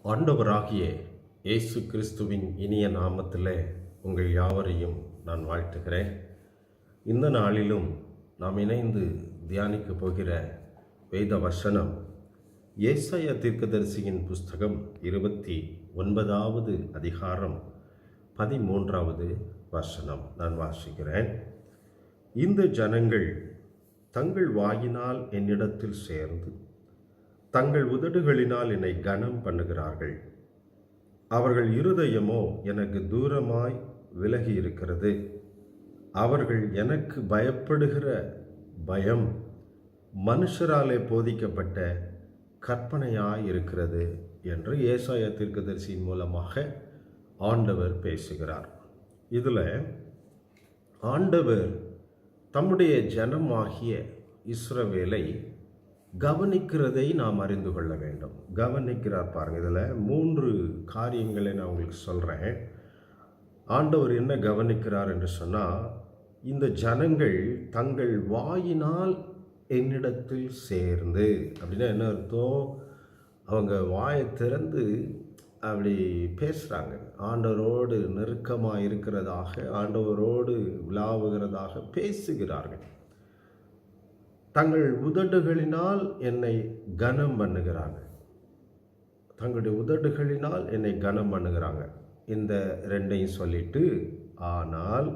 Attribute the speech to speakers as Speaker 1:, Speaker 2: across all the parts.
Speaker 1: ஆண்டவராகிய இயேசு கிறிஸ்துவின் இனிய நாமத்திலே உங்கள் யாவரையும் நான் வாழ்த்துகிறேன். இந்த நாளிலும் நாம் இணைந்து தியானிக்கப் போகிற வேத வசனம் ஏசாயா தீர்க்கதரிசியின் புஸ்தகம் 29வது அதிகாரம் 13வது வசனம் நான் வாசிக்கிறேன். இந்த ஜனங்கள் தங்கள் வாயினால் என்னிடத்தில் சேர்ந்து தங்கள் உதடுகளினால் என்னை கனம் பண்ணுகிறார்கள். அவர்கள் இருதயமோ எனக்கு தூரமாய் விலகி இருக்கிறது. அவர்கள் எனக்கு பயப்படுகிற பயம் மனுஷராலே போதிக்கப்பட்ட கற்பனையாய் இருக்கிறது என்று ஏசாயா தீர்க்கதரிசியின் மூலமாக ஆண்டவர் பேசுகிறார். இதில் ஆண்டவர் தம்முடைய ஜனமாகிய இஸ்ரவேலை கவனிக்கிறதை நாம் அறிந்து கொள்ள வேண்டும். கவனிக்கிறார் பாருங்கள். இதில் 3 காரியங்களை நான் உங்களுக்கு சொல்கிறேன். ஆண்டவர் என்ன கவனிக்கிறார் என்று சொன்னால், இந்த ஜனங்கள் தங்கள் வாயினால் என்னிடத்தில் சேர்ந்து, அப்படின்னா என்ன அர்த்தம்? அவங்க வாயை திறந்து அப்படி பேசுகிறாங்க. ஆண்டவரோடு நெருக்கமாக இருக்கிறதாக, ஆண்டவரோடு விளாவுகிறதாக பேசுகிறார்கள். தங்கள் உதடுகளினால் என்னை கனம் பண்ணுகிறாங்க. தங்களுடைய உதடுகளினால் என்னை கனம் பண்ணுகிறாங்க. இந்த 2ஐயும் சொல்லிட்டு, ஆனால்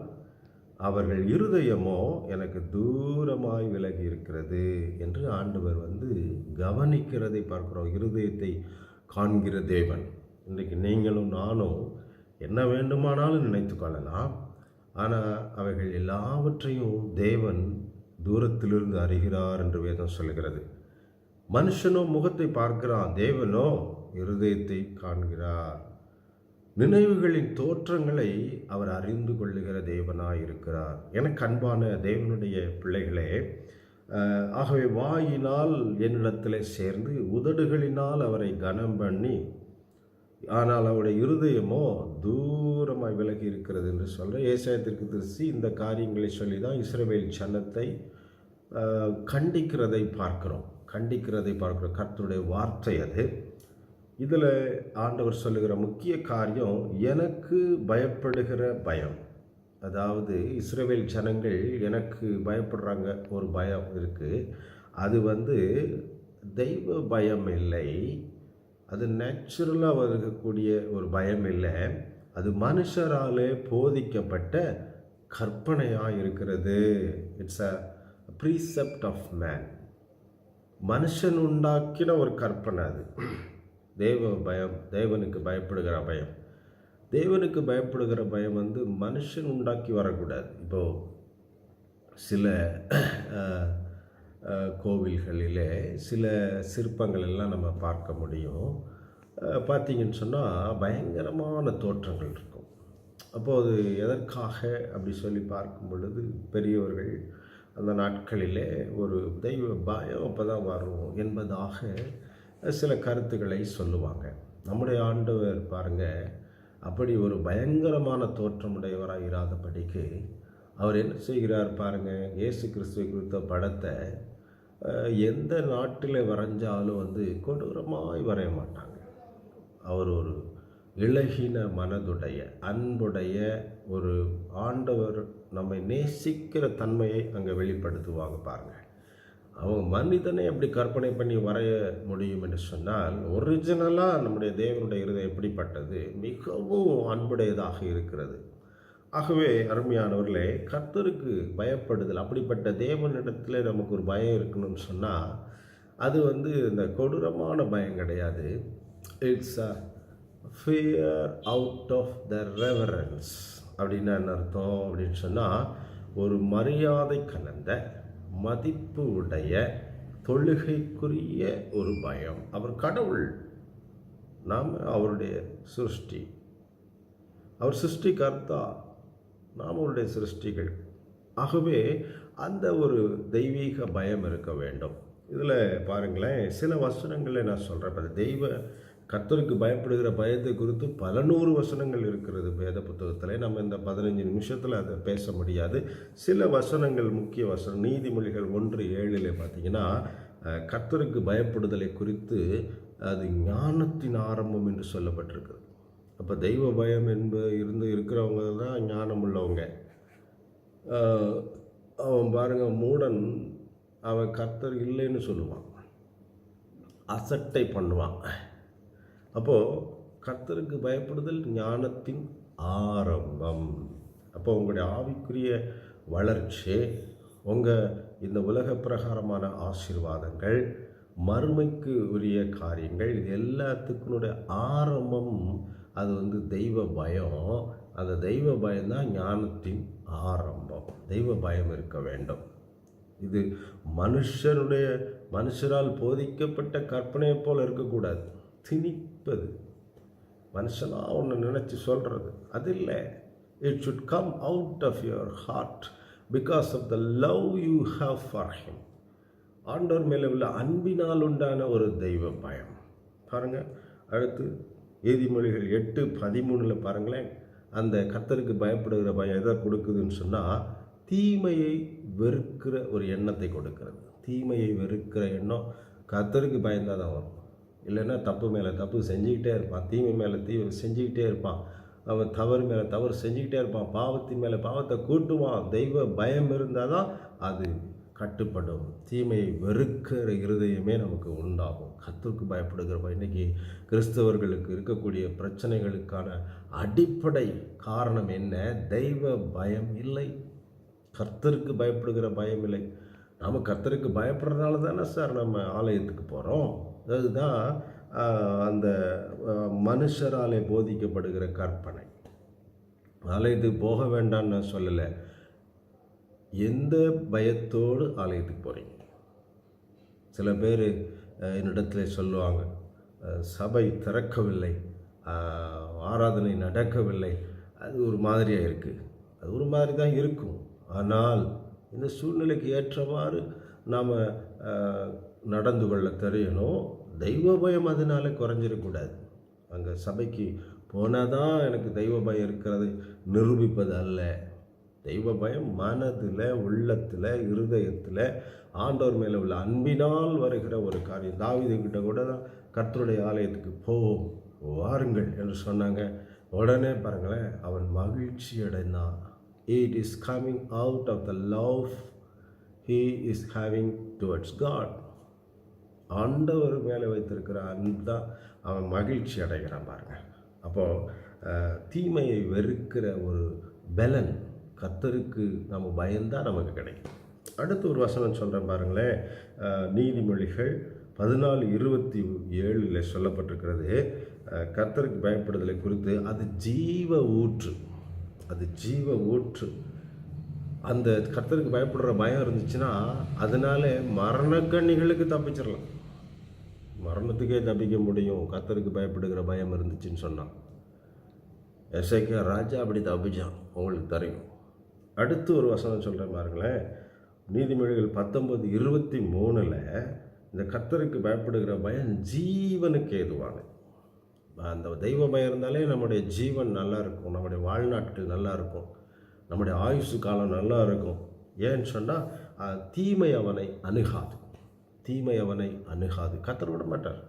Speaker 1: அவர்கள் இருதயமோ எனக்கு தூரமாய் விலகி இருக்கிறது என்று ஆண்டவர் கவனிக்கிறதை பார்க்கிறோம். இருதயத்தை காண்கிற தேவன். இன்றைக்கு நீங்களும் நானும் என்ன வேண்டுமானாலும் நினைத்து கொள்ளலாம். ஆனால் அவைகள் எல்லாவற்றையும் தேவன் தூரத்திலிருந்து அறிகிறார் என்று வேதம் சொல்கிறது. மனுஷனோ முகத்தை பார்க்கிறான், தேவனோ இருதயத்தை காண்கிறார். நினைவுகளின் தோற்றங்களை அவர் அறிந்து கொள்ளுகிற தேவனாயிருக்கிறார். எனக்கு அன்பான தேவனுடைய பிள்ளைகளே, ஆகவே வாயினால் என்னிடத்தில் சேர்ந்து உதடுகளினால் அவரை கனம் பண்ணி, ஆனால் அவருடைய இருதயமோ தூரமாய் விலகி இருக்கிறது என்று சொல்கிற ஏசாயா தீர்க்கதரிசி இந்த காரியங்களை சொல்லி தான் இஸ்ரவேல் ஜனத்தை கண்டிக்கிறதை பார்க்கிறோம். கர்த்தருடைய வார்த்தை அது. இதில் ஆண்டவர் சொல்லுகிற முக்கிய காரியம் எனக்கு பயப்படுகிற பயம். அதாவது இஸ்ரவேல் ஜனங்கள் எனக்கு பயப்படுறாங்க. ஒரு பயம் இருக்குது. அது தெய்வ பயம் இல்லை, அது நேச்சுரலாக இருக்கக்கூடிய ஒரு பயம் இல்லை, அது மனுஷராலே போதிக்கப்பட்ட கற்பனையாக இருக்கிறது. It's a precept of man. மனுஷன் உண்டாக்கின ஒரு கற்பனை அது. தேவ பயம், தேவனுக்கு பயப்படுகிற பயம். தேவனுக்கு பயப்படுகிற பயம் மனுஷன் உண்டாக்கி வரக்கூடாது. இப்போது சில கோவில்களிலே சில சிற்பங்கள் எல்லாம் நம்ம பார்க்க முடியும். பார்த்திங்கன்னு சொன்னால் பயங்கரமான தோற்றங்கள் இருக்கும். அப்போது எதற்காக அப்படி சொல்லி பார்க்கும் பொழுது, பெரியவர்கள் அந்த நாட்களிலே ஒரு தெய்வ பயம் அப்போ தான் வரும் என்பதாக சில கருத்துக்களை சொல்லுவாங்க. நம்முடைய ஆண்டவர் பாருங்கள், அப்படி ஒரு பயங்கரமான தோற்றமுடையவராக இராதபடிக்கு அவர் என்ன செய்கிறார் பாருங்கள். இயேசு கிறிஸ்துவை குறித்த படத்தை எந்த நாட்டில் வரைஞ்சாலும் கொடூரமாய் வரைய மாட்டாங்க. அவர் ஒரு இளகின மனதுடைய, அன்புடைய ஒரு ஆண்டவர், நம்மை நேசிக்கிற தன்மையை அங்கே வெளிப்படுத்துவாங்க பாருங்கள். அவங்க மனிதனை எப்படி கற்பனை பண்ணி வரைய முடியும் என்று சொன்னால், ஒரிஜினலாக நம்முடைய தேவனுடைய இருதயம் எப்படிப்பட்டது? மிகவும் அன்புடையதாக இருக்கிறது. ஆகவே அருமையானவர்களே, கர்த்தருக்கு பயப்படுதல், அப்படிப்பட்ட தேவனிடத்தில் நமக்கு ஒரு பயம் இருக்கணும்னு சொன்னால், அது இந்த கொடூரமான பயம் கிடையாது. It's a fear out of the reverence. அப்படின்னா என்ன அர்த்தம் அப்படின்னு சொன்னால், ஒரு மரியாதை கலந்த, மதிப்பு உடைய, தொழுகைக்குரிய ஒரு பயம். அவர் கடவுள், நாம் அவருடைய சிருஷ்டி, அவர் சிருஷ்டிகர்த்தா, நாம் அவருடைய சிருஷ்டிகள். ஆகவே அந்த ஒரு தெய்வீக பயம் இருக்க வேண்டும். இதில் பாருங்களேன், சில வசனங்களை நான் சொல்கிறேன். தெய்வ கர்த்தருக்கு பயப்படுகிற பயத்தை குறித்து பல 100 வசனங்கள் இருக்கிறது வேத புத்தகத்தில். நம்ம இந்த 15 நிமிஷத்தில் அதை பேச முடியாது. சில வசனங்கள், முக்கிய வசனம், நீதிமொழிகள் 1:7 பார்த்தீங்கன்னா கர்த்தருக்கு பயப்படுதலை குறித்து அது ஞானத்தின் ஆரம்பம் என்று சொல்லப்பட்டிருக்கிறது. அப்போ தெய்வ பயம் இருக்கிறவங்க தான் ஞானம் உள்ளவங்க. அவன் பாருங்கள், மூடன் அவன் கர்த்தர் இல்லைன்னு சொல்லுவான், அசட்டை பண்ணுவான். அப்போது கர்த்தருக்கு பயப்படுதல் ஞானத்தின் ஆரம்பம். அப்போ உங்களுடைய ஆவிக்குரிய வளர்ச்சி, உங்கள் இந்த உலக பிரகாரமான ஆசீர்வாதங்கள், மறுமைக்கு உரிய காரியங்கள், இது எல்லாத்துக்குனுடைய ஆரம்பம் அது தெய்வ பயம். அந்த தெய்வ பயம்தான் ஞானத்தின் ஆரம்பம். தெய்வ பயம் இருக்க வேண்டும். இது மனுஷரால் போதிக்கப்பட்ட கற்பனையை போல் இருக்கக்கூடாது. திணிப்பது, மனுஷனாக ஒன்று நினச்சி சொல்கிறது அது இல்லை. It should come out of your heart because of the love you have for him. ஆண்டவர் மேலே உள்ள அன்பினால் உண்டான ஒரு தெய்வ பயம். பாருங்கள், அடுத்து நீதிமொழிகள் 8:13 பாருங்களேன். அந்த கர்த்தருக்கு பயப்படுகிற பயம் எதை கொடுக்குதுன்னு சொன்னால், தீமையை வெறுக்கிற ஒரு எண்ணத்தை கொடுக்கிறது. தீமையை வெறுக்கிற எண்ணம் கர்த்தருக்கு பயந்தால் தான் வரும். இல்லைன்னா தப்பு மேலே தப்பு செஞ்சுக்கிட்டே இருப்பான், தீமை மேலே தீமை செஞ்சுக்கிட்டே இருப்பான், அவன் தவறு மேலே தவறு செஞ்சுக்கிட்டே இருப்பான், பாவத்தின் மேலே பாவத்தை கூட்டுவான். தெய்வ பயம் இருந்தால் தான் அது கட்டுப்படும். தீமையை வெறுக்கிற இருதயமே நமக்கு உண்டாகும். கர்த்தருக்கு பயப்படுகிற இன்றைக்கி கிறிஸ்தவர்களுக்கு இருக்கக்கூடிய பிரச்சனைகளுக்கான அடிப்படை காரணம் என்ன? தெய்வ பயம் இல்லை, கர்த்தருக்கு பயப்படுகிற பயம் இல்லை. நாம் கர்த்தருக்கு பயப்படுறதுனால தானே சார் நம்ம ஆலயத்துக்கு போகிறோம். அதுதான் அந்த மனுஷராலே போதிக்கப்படுகிற கற்பனை. ஆலயத்துக்கு போக வேண்டான்னு நான் சொல்லலை. எந்த பயத்தோடு ஆலயத்துக்கு போகிறீங்க? சில பேர் என்னிடத்தில் சொல்லுவாங்க, சபை திறக்கவில்லை, ஆராதனை நடக்கவில்லை, அது ஒரு மாதிரியாக இருக்குது. அது ஒரு மாதிரி தான் இருக்கும். ஆனால் இந்த சூழ்நிலைக்கு ஏற்றவாறு நாம் நடந்து கொள்ள தெரியணும். தெய்வ பயம் அதனால குறைஞ்சிடக்கூடாது. அங்கே சபைக்கு போனால் தான் எனக்கு தெய்வ பயம் இருக்கிறது நிரூபிப்பது அல்ல. தெய்வ பயம் மனதில், உள்ளத்தில், இருதயத்தில் ஆண்டவர் மேலே உள்ள அன்பினால் வருகிற ஒரு காரியம். தாவீதுகிட்ட கூட தான் கர்த்தருடைய ஆலயத்துக்கு வாருங்கள் என்று சொன்னாங்க. உடனே பாருங்களேன், அவன் மகிழ்ச்சி அடைந்தான். It is coming out of the love he is having towards God. ஆண்டவர் மேலே வைத்திருக்கிற அன்பு தான் அவன் மகிழ்ச்சி அடைகிறான் பாருங்கள். அப்போது தீமையை வெறுக்கிற ஒரு பலன் கர்த்தருக்கு நம்ம பயந்தால் நமக்கு கிடைக்கும். அடுத்து ஒரு வசனம் சொல்கிறேன் பாருங்களேன். நீதிமொழிகள் 14:27 சொல்லப்பட்டிருக்கிறது. கர்த்தருக்கு பயப்படுதலை குறித்து, அது ஜீவ ஊற்று, அது ஜீவ ஊற்று. அந்த கர்த்தருக்கு பயப்படுற பயம் இருந்துச்சுன்னா அதனால மரணக்கண்ணிகளுக்கு தப்பிச்சிடலாம். மரணத்துக்கே தப்பிக்க முடியும் கர்த்தருக்கு பயப்படுகிற பயம் இருந்துச்சுன்னு சொன்னான். எசேக்கியா ராஜா அப்படி தப்பிச்சான், உங்களுக்கு தெரியும். அடுத்து ஒரு வசனம் சொல்கிறேன் பாருங்களேன். நீதிமொழிகள் 19:23 இந்த கர்த்தருக்கு பயப்படுகிற பயம் ஜீவனுக்கு ஏதுவானது. அந்த தெய்வ பயம் இருந்தாலே நம்முடைய ஜீவன் நல்லா இருக்கும், நம்முடைய வாழ்நாட்கள் நல்லா இருக்கும், நம்முடைய ஆயுசு காலம் நல்லா இருக்கும். ஏன்னு சொன்னால் தீமை அவனை அணுகாது, தீமை அவனை அணுகாது. கர்த்தர் விட மாட்டார்.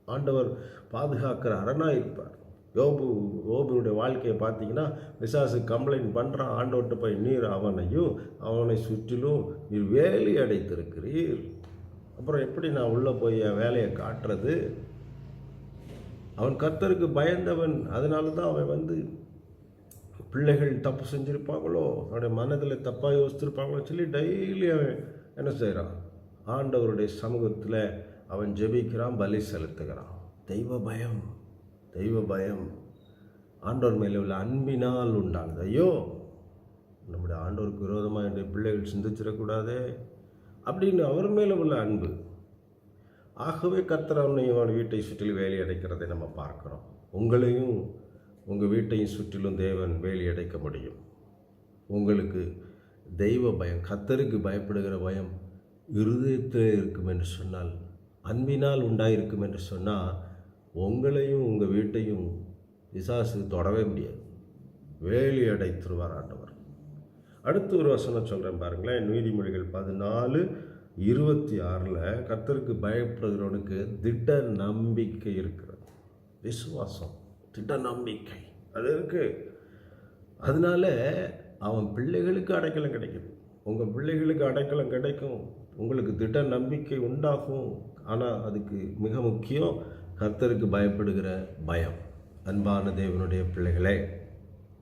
Speaker 1: ஆண்டவர் பாதுகாக்கிற அரணாக இருப்பார். யோபுனுடைய வாழ்க்கையை பார்த்தீங்கன்னா, பிசாசு கம்ப்ளைண்ட் பண்ணுறான் ஆண்டவர்கிட்ட போய், நீர் அவனை சுற்றிலும் நீர் வேலி அடைத்திருக்கிறீர், அப்புறம் எப்படி நான் உள்ளே போய் என் வேலையை காட்டுறது? அவன் கர்த்தருக்கு பயந்தவன். அதனால தான் அவன் பிள்ளைகள் தப்பு செஞ்சுருப்பாங்களோ, அவனுடைய மனதில் தப்பாக யோசிச்சிருப்பாங்களோ சொல்லி டெய்லி அவன் என்ன செய்கிறான்? ஆண்டவருடைய சமூகத்தில் அவன் ஜெபிக்கிறான், பலி செலுத்துகிறான். தெய்வ பயம், தெய்வ பயம் ஆண்டவர் மேலே உள்ள அன்பினால் உண்டானது. ஐயோ, நம்முடைய ஆண்டவருக்கு விரோதமாக என்னுடைய பிள்ளைகள் சிந்திச்சிடக்கூடாதே அப்படின்னு அவர் மேலே உள்ள அன்பு. ஆகவே கர்த்தர் அவன் வீட்டை சுற்றிலும் வேலி அடைக்கிறதை நம்ம பார்க்குறோம். உங்களையும் உங்கள் வீட்டையும் சுற்றிலும் தேவன் வேலி அடைக்க முடியும். உங்களுக்கு தெய்வ பயம், கர்த்தருக்கு பயப்படுகிற பயம் இருதயத்தில் இருக்கும் என்று சொன்னால், அன்பினால் உண்டாயிருக்கும் என்று சொன்னால், உங்களையும் உங்கள் வீட்டையும் பிசாசு தொடவே முடியாது, வேலி அடைத்துருவார் ஆண்டவர். அடுத்து ஒரு வசனம் சொல்கிறேன் பாருங்களேன். நீதிமொழிகள் 14 26 கர்த்தருக்கு பயப்படுகிறவனுக்கு திட நம்பிக்கை இருக்கிறது. விசுவாசம், திட நம்பிக்கை அது இருக்குது. அதனால அவன் பிள்ளைகளுக்கு அடைக்கலம் கிடைக்குது. உங்கள் பிள்ளைகளுக்கு அடைக்கலம் கிடைக்கும், உங்களுக்கு திட நம்பிக்கை உண்டாகும். ஆனால் அதுக்கு மிக முக்கியம் கர்த்தருக்கு பயப்படுகிற பயம். அன்பான தேவனுடைய பிள்ளைகளே,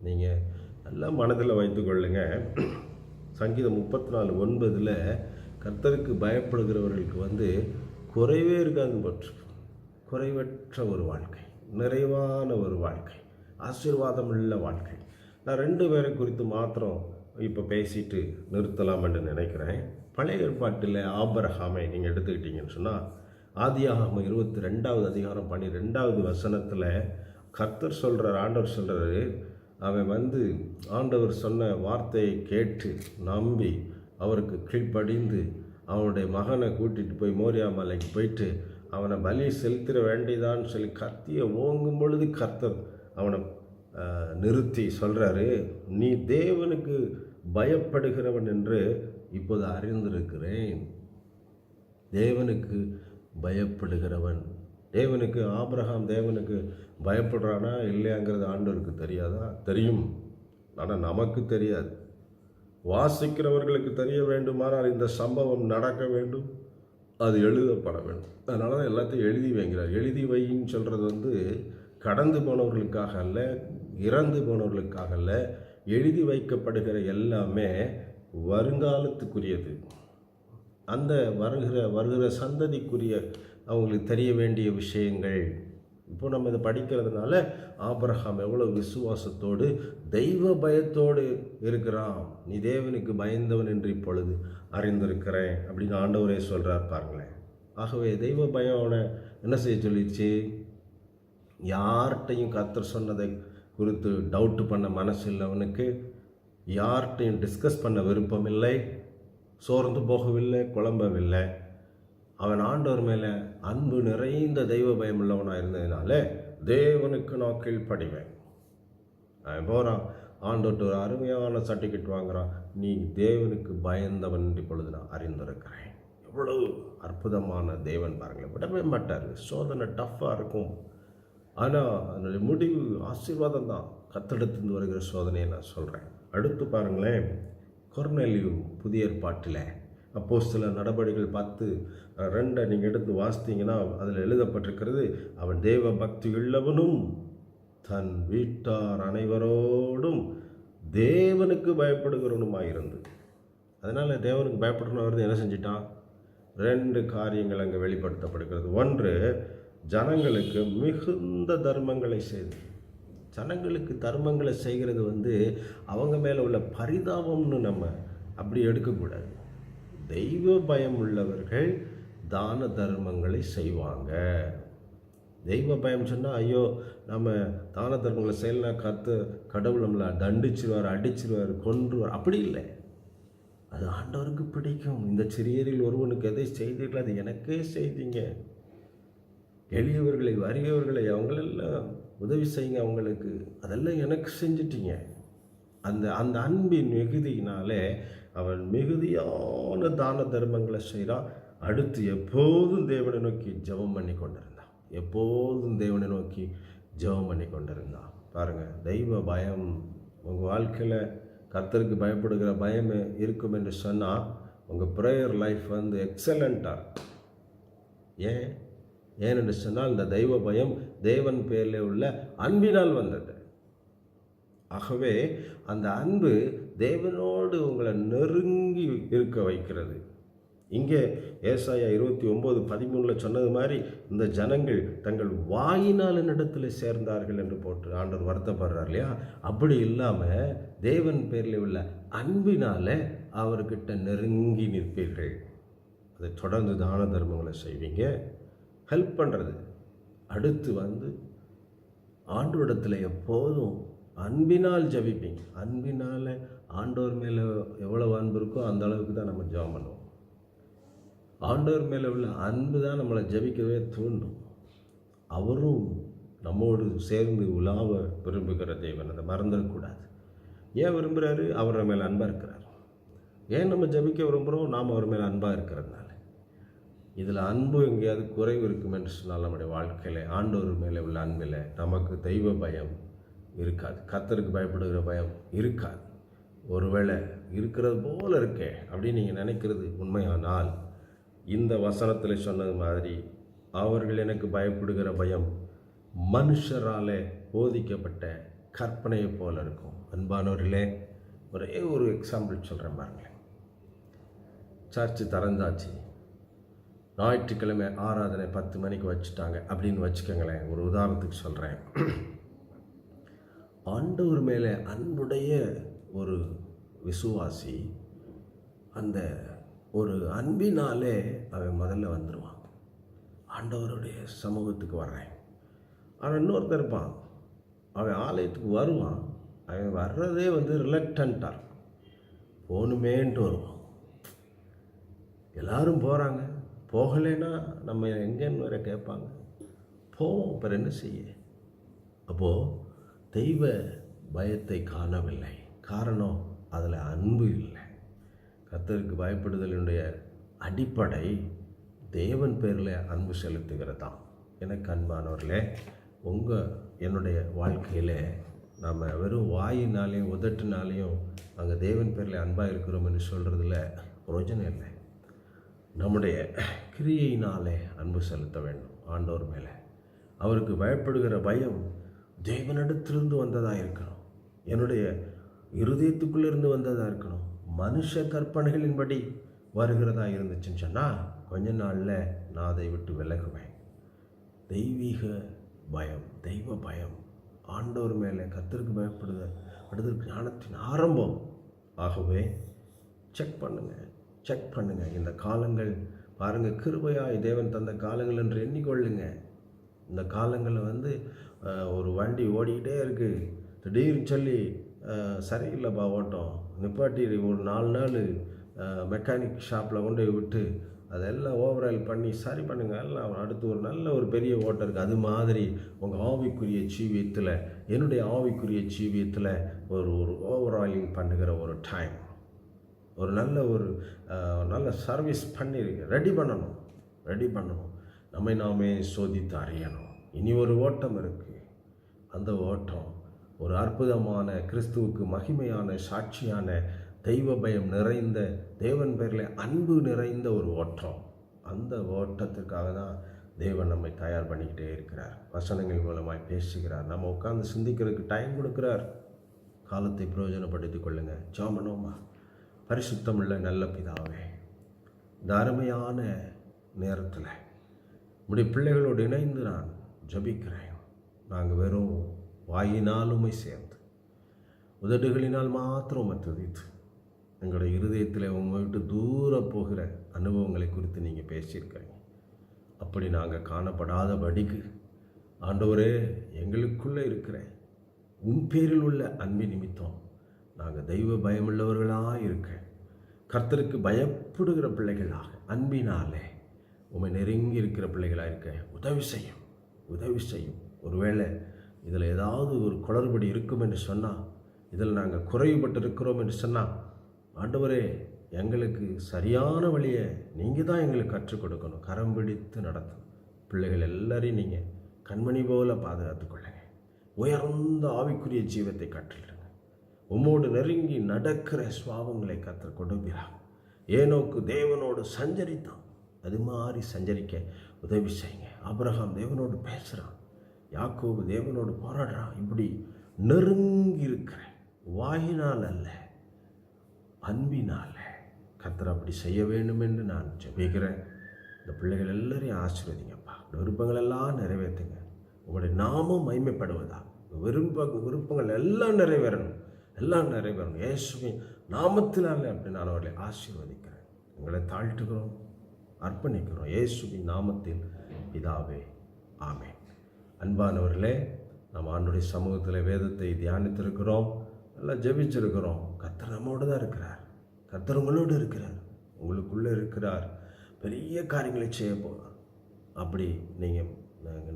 Speaker 1: நீங்கள் நல்லா மனதில் வைத்து கொள்ளுங்க. சங்கீதம் 34:9 கர்த்தருக்கு பயப்படுகிறவர்களுக்கு குறைவே இருக்காதுன்னு போட்டு, குறைவற்ற ஒரு வாழ்க்கை, நிறைவான ஒரு வாழ்க்கை, ஆசீர்வாதம் உள்ள வாழ்க்கை. நான் 2 பேரை குறித்து மாத்திரம் இப்போ பேசிட்டு நிறுத்தலாம் என்று நினைக்கிறேன். பழைய ஏற்பாட்டில் ஆபிரகாமை நீங்கள் எடுத்துக்கிட்டீங்கன்னு சொன்னால், ஆதியாகமம் 22வது அதிகாரம் 12வது வசனத்தில் கர்த்தர் சொல்கிறார், ஆண்டவர் சொல்கிறாரு, அவன் ஆண்டவர் சொன்ன வார்த்தையை கேட்டு நம்பி அவருக்கு கீழ்ப்படிந்து அவனுடைய மகனை கூட்டிகிட்டு போய் மோரியா மலைக்கு போயிட்டு அவனை பலி செலுத்திட வேண்டியதான்னு சொல்லி கத்தியை ஓங்கும் பொழுது கர்த்தர் அவனை நிறுத்தி சொல்கிறாரு, நீ தேவனுக்கு பயப்படுகிறவன் என்று இப்போது அறிந்திருக்கிறேன். தேவனுக்கு பயப்படுகிறவன், தேவனுக்கு ஆபிரகாம் தேவனுக்கு பயப்படுறானா இல்லையாங்கிறது ஆண்டவருக்கு தெரியாதா? தெரியும், ஆனால் நமக்கு தெரியாது. வாசிக்கிறவர்களுக்கு தெரிய வேண்டுமானால் இந்த சம்பவம் நடக்க வேண்டும், அது எழுதப்பட வேண்டும். அதனால தான் எல்லாத்தையும் எழுதி வைக்கிறார். எழுதி வைன்னு சொல்கிறது கடந்து போனவர்களுக்காக அல்ல, இறந்து போனவர்களுக்காக அல்ல. எழுதி வைக்கப்படுகிற எல்லாமே வருங்காலத்துக்குரியது. அந்த வருகிற சந்ததிக்குரிய அவங்களுக்கு தெரிய வேண்டிய விஷயங்கள். இப்போ நம்ம இதை படிக்கிறதுனால ஆபிரகாம் எவ்வளோ விசுவாசத்தோடு தெய்வ பயத்தோடு இருக்கிறான். நீ தேவனுக்கு பயந்தவன் என்று இப்பொழுது அறிந்திருக்கிறேன் அப்படின்னு ஆண்டவரே சொல்கிறார் பாருங்களேன். ஆகவே தெய்வ பயம் அவனை என்ன செய்ய சொல்லிடுச்சு? யார்கிட்டையும் கர்த்தர் சொன்னதை குறித்து டவுட்டு பண்ண மனசு இல்லை அவனுக்கு, யார்கிட்டையும் டிஸ்கஸ் பண்ண விருப்பம் இல்லை, சோர்ந்து போகவில்லை, குழம்பவில்லை. அவன் ஆண்டவர் மேலே அன்பு நிறைந்த தெய்வ பயம் உள்ளவனாக இருந்ததுனால தேவனுக்கு நான் கீழ்ப்படிவேன். அவன் போகிறான், ஆண்டோட்டு ஒரு அருமையான சர்டிஃபிகேட் வாங்குகிறான், நீ தேவனுக்கு பயந்தவன் இப்பொழுது நான் அறிந்திருக்கிறேன். எவ்வளவு அற்புதமான தேவன் பாருங்களேன். விடவே மாட்டார். சோதனை டஃப்பாக இருக்கும், ஆனால் அதனுடைய முடிவு ஆசீர்வாதம் தான். கத்தெடுத்து வருகிற சோதனையை நான் சொல்கிறேன். அடுத்து பாருங்களேன், கொர்நேலியு புதிய ஏற்பாட்டில் அப்போஸ்தலர் நடபடிகள் 10:2 நீங்கள் எடுத்து வாசித்தீங்கன்னா அதில் எழுதப்பட்டிருக்கிறது, அவன் தேவ பக்தி உள்ளவனும் தன் வீட்டார் அனைவரோடும் தேவனுக்கு பயப்படுகிறவனுமாக இருந்து. அதனால் தேவனுக்கு பயப்படுறவன் என்ன செஞ்சிட்டான்? 2 காரியங்கள் அங்கே வெளிப்படுத்தப்படுகிறது. ஒன்று, ஜனங்களுக்கு மிகுந்த தர்மங்களை செய்து. ஜனங்களுக்கு தர்மங்களை செய்கிறது அவங்க மேலே உள்ள பரிதாபம்னு நம்ம அப்படி எடுக்கக்கூடாது. தெய்வ பயம் உள்ளவர்கள் தான தர்மங்களை செய்வாங்க. தெய்வ பயம் சொன்னால், ஐயோ நம்ம தான தர்மங்களை செய்யலாம், கடவுள் நம்மளை தண்டிச்சிருவார், அடிச்சிருவார், கொன்றுவார், அப்படி இல்லை. அது ஆண்டவருக்கு பிடிக்கும். இந்த சிறியரில் ஒருவனுக்கு எதை செய்தீர்கள் அது எனக்கே செய்தீங்க. எளியவர்களை, வறியவர்களை அவங்களெல்லாம் உதவி செய்யுங்க, அவங்களுக்கு அதெல்லாம் எனக்கு செஞ்சிட்டீங்க. அந்த அன்பின் மிகுதியினாலே அவன் மிகுதியான தான தர்மங்களை செய்கிறான். அடுத்து எப்போதும் தேவனை நோக்கி ஜெபம் பண்ணி கொண்டிருந்தான். எப்போதும் தேவனை நோக்கி ஜெபம் பண்ணி கொண்டிருந்தான். பாருங்கள், தெய்வ பயம் உங்கள் வாழ்க்கையில் கர்த்தருக்கு பயப்படுகிற பயம் இருக்கும் என்று சொன்னால் உங்கள் ப்ரேயர் லைஃப் எக்ஸலண்ட்டாக. ஏனென்று சொன்னால் இந்த தெய்வ பயம் தேவன் பேரில் உள்ள அன்பினால் வந்தது. ஆகவே அந்த அன்பு தேவனோடு உங்களை நெருங்கி இருக்க வைக்கிறது. இங்கே ஏசாயா 29:13 சொன்னது மாதிரி இந்த ஜனங்கள் தங்கள் வாயினால் என்னிடத்தில் சேர்ந்தார்கள் என்று போட்டு ஆண்டவர் வருத்தப்படுறார் இல்லையா? அப்படி இல்லாமல் தேவன் பேரில் உள்ள அன்பினால் அவர்கிட்ட நெருங்கி நிற்பீர்கள். அதை தொடர்ந்து தான தர்மங்களை செய்வீங்க, ஹெல்ப் பண்ணுறது. அடுத்து ஆண்டவரிடத்தில் எப்போதும் அன்பினால் ஜபிப்பீங்க. அன்பினால் ஆண்டவர் மேலே எவ்வளவு அன்பு இருக்கோ அந்த அளவுக்கு தான் நம்ம ஜெபம் பண்ணுவோம். ஆண்டவர் மேலே உள்ள அன்பு தான் நம்மளை ஜபிக்கவே தூண்டும். அவரும் நம்மோடு சேர்ந்து உலாவ விரும்புகிற தேவன், அதை மறந்துடக்கூடாது. ஏன் விரும்புகிறாரு? அவரை மேலே அன்பாக இருக்கிறார். ஏன் நம்ம ஜெபிக்க விரும்புகிறோம்? நாம் அவர் மேலே அன்பாக இருக்கிறதுனால. இதில் அன்பு எங்கேயாவது குறைவு இருக்கும் என்று சொன்னால் நம்முடைய வாழ்க்கையில் ஆண்டவர் மேலே உள்ள அன்பில் நமக்கு தெய்வ பயம் இருக்காது. கர்த்தருக்கு பயப்படுகிற பயம் இருக்காது. ஒருவேளை இருக்கிறது போல் இருக்கே அப்படின்னு நீங்கள் நினைக்கிறது உண்மையானால், இந்த வசனத்தில் சொன்னது மாதிரி அவர்கள் எனக்கு பயப்படுகிற பயம் மனுஷராலே போதிக்கப்பட்ட கற்பனையை போல் இருக்கும். அன்பானவர்களே, ஒரே ஒரு எக்ஸாம்பிள் சொல்கிறேன் பாருங்களேன். சர்ச்சு திறந்தாச்சு, ஞாயிற்றுக்கிழமை ஆராதனை 10 மணிக்கு வச்சுட்டாங்க அப்படின்னு வச்சுக்கோங்களேன். ஒரு உதாரணத்துக்கு சொல்கிறேன். ஆண்டவர் மேலே அன்புடைய ஒரு விசுவாசி அந்த ஒரு அன்பினாலே அவன் முதல்ல வந்துடுவான். ஆண்டவருடைய சமூகத்துக்கு வர்றேன். ஆனால் இன்னொருத்தர் இருப்பான், அவன் ஆலயத்துக்கு வருவான், அவன் வர்றதே ரிலக்டண்ட்டாக போகணுமேன்ட்டு வருவான். எல்லாரும் போகிறாங்க, போகலைன்னா நம்ம எங்கேன்னு வேற கேட்பாங்க. போவோம், அப்புறம் என்ன செய்ய? அப்போது தெய்வ பயத்தை காணவில்லை. காரணம், அதில் அன்பு இல்லை. கர்த்தருக்கு பயப்படுதலினுடைய அடிப்படை தேவன் பேரில் அன்பு செலுத்துகிறதாம். எனக்கு அன்பானவர்களே, என்னுடைய வாழ்க்கையில் நம்ம வெறும் வாயினாலேயும் உதட்டினாலேயும் அங்கே தேவன் பேரில் அன்பாக இருக்கிறோம் என்று சொல்கிறதுல பிரயோஜனம் இல்லை. நம்முடைய கிரியையினாலே அன்பு செலுத்த வேண்டும் ஆண்டவர் மேலே. அவருக்கு பயப்படுகிற பயம் தேவனிடத்திலிருந்து வந்ததாக இருக்கணும், என்னுடைய இருதயத்துக்குள்ளேருந்து வந்ததாக இருக்கணும். மனுஷ கற்பனைகளின்படி வருகிறதா இருந்துச்சுன்னு சொன்னால் கொஞ்ச நாளில் நான் அதை விட்டு விலகுவேன். தெய்வீக பயம், தெய்வ பயம், ஆண்டவர் மேலே கர்த்தருக்கு பயப்படுதல் ஞானத்தின் ஆரம்பம். ஆகவே செக் பண்ணுங்கள். இந்த காலங்கள் பாருங்கள், கிருபையாய் தேவன் தந்த காலங்கள் என்று எண்ணிக்கொள்ளுங்க. இந்த காலங்களில் ஒரு வண்டி ஓடிக்கிட்டே இருக்குது, திடீர்னு சொல்லி சரியில்லைப்பா ஓட்டம் நிப்பாட்டி ஒரு 4 நாள் மெக்கானிக் ஷாப்பில் கொண்டு விட்டு அதெல்லாம் ஓவரால் பண்ணி சரி பண்ணுங்கள், எல்லாம் அடுத்து ஒரு நல்ல ஒரு பெரிய ஓட்டம் இருக்குது. அது மாதிரி உங்கள் ஆவிக்குரிய ஜீவியத்தில், என்னுடைய ஆவிக்குரிய ஜீவியத்தில் ஒரு ஓவராலிங் பண்ணுகிற ஒரு டைம், ஒரு நல்ல சர்வீஸ் பண்ணி ரெடி பண்ணணும். நம்மை நாமே சோதித்து அறியணும். இனி ஒரு ஓட்டம் இருக்குது. அந்த ஓட்டம் ஒரு அற்புதமான கிறிஸ்துவுக்கு மகிமையான சாட்சியான தெய்வ பயம் நிறைந்த, தேவன் பேரில் அன்பு நிறைந்த ஒரு ஓட்டம். அந்த ஓட்டத்துக்காக தான் தேவன் நம்மை தயார் பண்ணிக்கிட்டே இருக்கிறார். வசனங்கள் மூலமாய் பேசுகிறார், நம்ம உட்கார்ந்து சிந்திக்கிறதுக்கு டைம் கொடுக்குறார். காலத்தை பிரயோஜனப்படுத்திக் கொள்ளுங்கள். ஜெபமனோமா. பரிசுத்தமுள்ள நல்ல பிதாவே, இந்த அருமையான நேரத்தில் உம்முடைய பிள்ளைகளோடு இணைந்து நான் ஜெபிக்கிறேன். நாங்கள் வெறும் வாயினாலுமே சேர்ந்து உதடுகளினால் மாத்திரம் துதித்து எங்களுடைய இருதயத்தில் உங்களை விட்டு தூர போகிற அனுபவங்களை குறித்து நீங்கள் பேசியிருக்கிறீங்க. அப்படி நாங்கள் காணப்படாதபடிக்கு ஆண்டவரே, எங்களுக்குள்ளே இருக்கிற உன் பேரில் உள்ள அன்பின் நிமித்தம் நாங்கள் தெய்வ பயமுள்ளவர்களாக இருக்க, கர்த்தருக்கு பயப்படுகிற பிள்ளைகளாக, அன்பினாலே உம்மை நெருங்கி இருக்கிற பிள்ளைகளாக இருக்க உதவி செய்யும். ஒருவேளை இதில் ஏதாவது ஒரு குளறுபடி இருக்கும் என்று சொன்னால், இதில் நாங்கள் குறைவுபட்டு இருக்கிறோம் என்று சொன்னால், ஆண்டவரே, எங்களுக்கு சரியான வழியை நீங்கள் தான் எங்களுக்கு கற்றுக் கொடுக்கணும். கரம் பிடித்து நடத்தும் பிள்ளைகள் எல்லாரையும் நீங்கள் கண்மணி போல பாதுகாத்துக்கொள்ளுங்க. உயர்ந்த ஆவிக்குரிய ஜீவத்தை கற்றுடுங்க. உம்மோடு நெருங்கி நடக்கிற சுவாபங்களை கற்றுக் கொடுக்கிறார். ஏனோக்கு தேவனோடு சஞ்சரித்தான், அது மாதிரி சஞ்சரிக்க உதவி செய்யுங்க. ஆபிரகாம் தேவனோடு பேசுகிறான், யாக்கோபு தேவனோடு போராடுறான். இப்படி நெருங்கி இருக்கிற வாயினால் அல்ல, அன்பினால் கர்த்தர் அப்படி செய்ய வேண்டும் என்று நான் ஜெபிக்கிறேன். இந்த பிள்ளைகள் எல்லாரையும் ஆசீர்வதிங்கப்பா. விருப்பங்கள் எல்லாம் நிறைவேற்றுங்க. உங்களுடைய நாமம் மகிமைப்படுவதா, விருப்பங்கள் எல்லாம் நிறைவேறணும். இயேசுவின் நாமத்தினாலே அப்படி நான் அவர்களை ஆசீர்வதிக்கிறேன். உங்களை தாழ்த்துகிறோம், அர்ப்பணிக்கிறோம். இயேசுவின் நாமத்தில் பிதாவே, ஆமென். அன்பானவர்களே, நாம் ஆண்டவருடைய சமூகத்தில் வேதத்தை தியானித்திருக்கிறோம், நல்லா ஜெபிச்சிருக்கிறோம். கர்த்தர் நம்மோடு தான் இருக்கிறார். கர்த்தர் உங்களோடு இருக்கிறார், உங்களுக்குள்ளே இருக்கிறார். பெரிய காரியங்களை செய்ய போகிறார். அப்படி நீங்கள்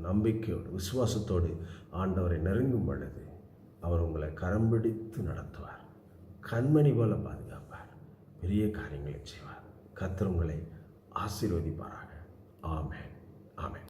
Speaker 1: நம்பிக்கையோடு விசுவாசத்தோடு ஆண்டவரை நெருங்கும் பொழுது அவர் உங்களை கரம் பிடித்து நடத்துவார், கண்மணி போல பாதுகாப்பார். பெரிய காரியங்களை செய்வார். கர்த்தர் உங்களை ஆசீர்வதிப்பாராக. ஆமென். ஆமென்.